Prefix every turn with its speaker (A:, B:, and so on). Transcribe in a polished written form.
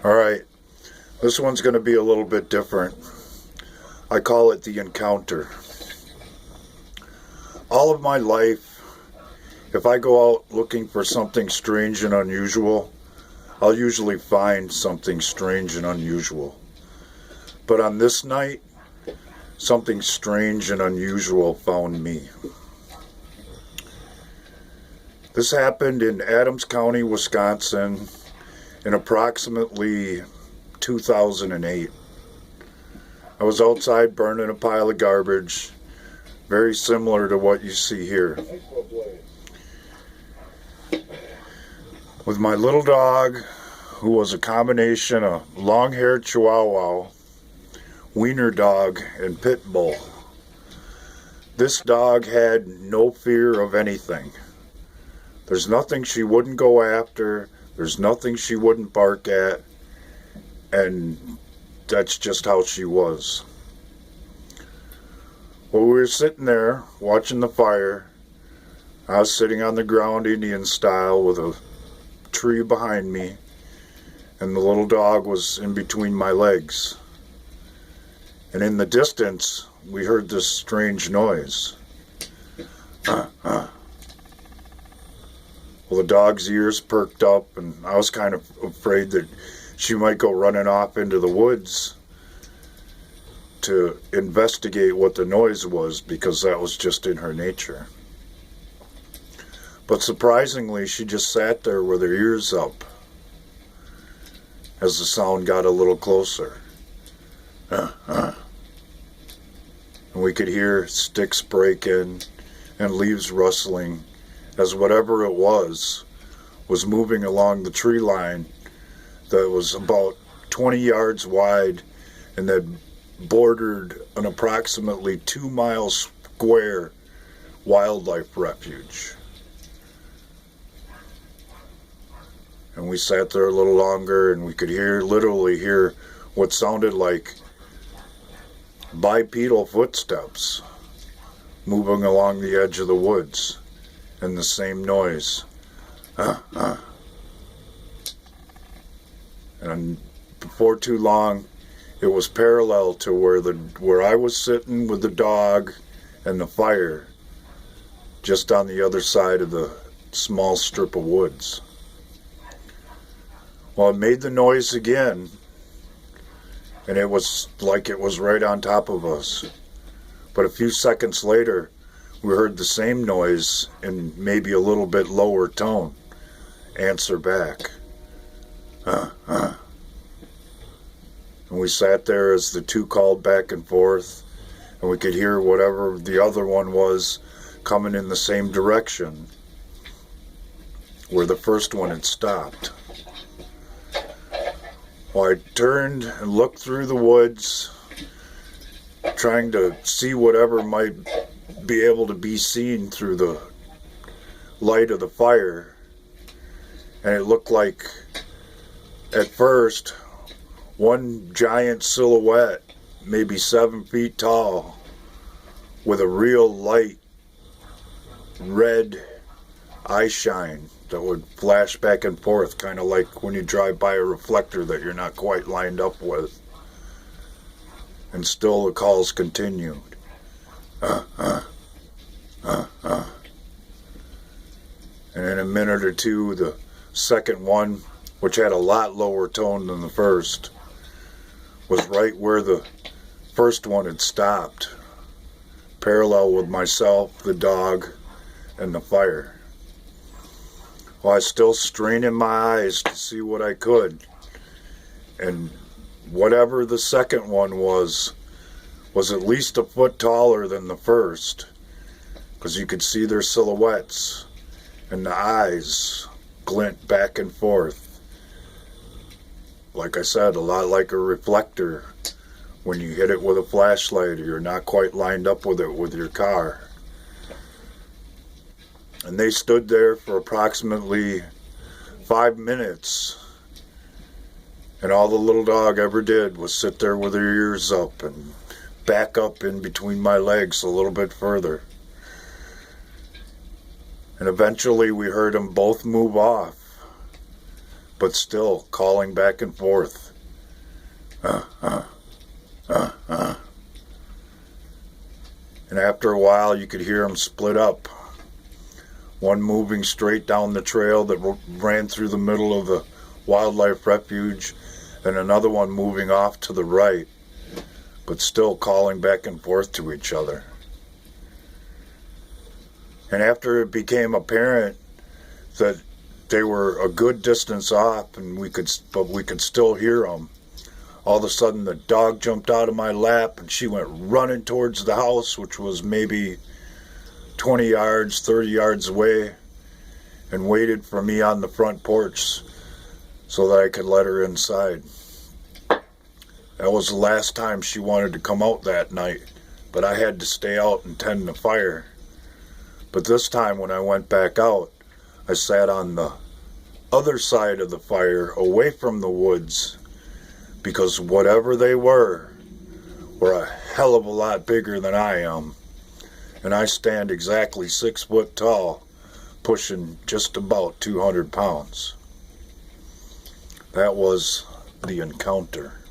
A: Alright, this one's going to be a little bit different. I call it the encounter. All of my life, if I go out looking for something strange and unusual, I'll usually find something strange and unusual. But on this night, something strange and unusual found me. This happened in Adams County, Wisconsin, in approximately 2008. I was outside burning a pile of garbage, very similar to what you see here, with my little dog, who was a combination of long-haired Chihuahua, wiener dog, and pit bull. This dog had no fear of anything. There's nothing she wouldn't go after. There's nothing she wouldn't bark at. And that's just how she was. Well, we were sitting there watching the fire. I was sitting on the ground Indian style with a tree behind me, and the little dog was in between my legs. And in the distance, we heard this strange noise. Well, the dog's ears perked up, and I was kind of afraid that she might go running off into the woods to investigate what the noise was, because that was just in her nature. But surprisingly, she just sat there with her ears up as the sound got a little closer. And we could hear sticks breaking and leaves rustling as whatever it was moving along the tree line that was about 20 yards wide and that bordered an approximately 2-mile square wildlife refuge. And we sat there a little longer, and we could literally hear what sounded like bipedal footsteps moving along the edge of the woods, and the same noise. And before too long, it was parallel to where I was sitting with the dog and the fire, just on the other side of the small strip of woods. Well, it made the noise again, and it was like it was right on top of us. But a few seconds later, we heard the same noise in maybe a little bit lower tone answer back. And we sat there as the two called back and forth, and we could hear whatever the other one was coming in the same direction where the first one had stopped. Well, I turned and looked through the woods, trying to see whatever might be able to be seen through the light of the fire. And it looked like, at first, one giant silhouette, maybe 7 feet tall, with a real light red eye shine that would flash back and forth, kind of like when you drive by a reflector that you're not quite lined up with. And still the calls continued. And in a minute or two, the second one, which had a lot lower tone than the first, was right where the first one had stopped, parallel with myself, the dog, and the fire. Well, I was still straining my eyes to see what I could, and whatever the second one was at least a foot taller than the first, because you could see their silhouettes, and the eyes glint back and forth. Like I said, a lot like a reflector when you hit it with a flashlight or you're not quite lined up with it with your car. And they stood there for approximately 5 minutes, and all the little dog ever did was sit there with her ears up and back up in between my legs a little bit further. And eventually we heard them both move off. but still calling back and forth. And after a while, you could hear them split up. One moving straight down the trail that ran through the middle of the wildlife refuge, and another one moving off to the right, but still calling back and forth to each other. And after it became apparent that they were a good distance off, and we could still hear them, all of a sudden the dog jumped out of my lap and she went running towards the house, which was maybe 20 yards, 30 yards away, and waited for me on the front porch so that I could let her inside. That was the last time she wanted to come out that night, but I had to stay out and tend the fire. But this time when I went back out, I sat on the other side of the fire, away from the woods, because whatever they were a hell of a lot bigger than I am. And I stand exactly 6 foot tall, pushing just about 200 pounds. That was the encounter.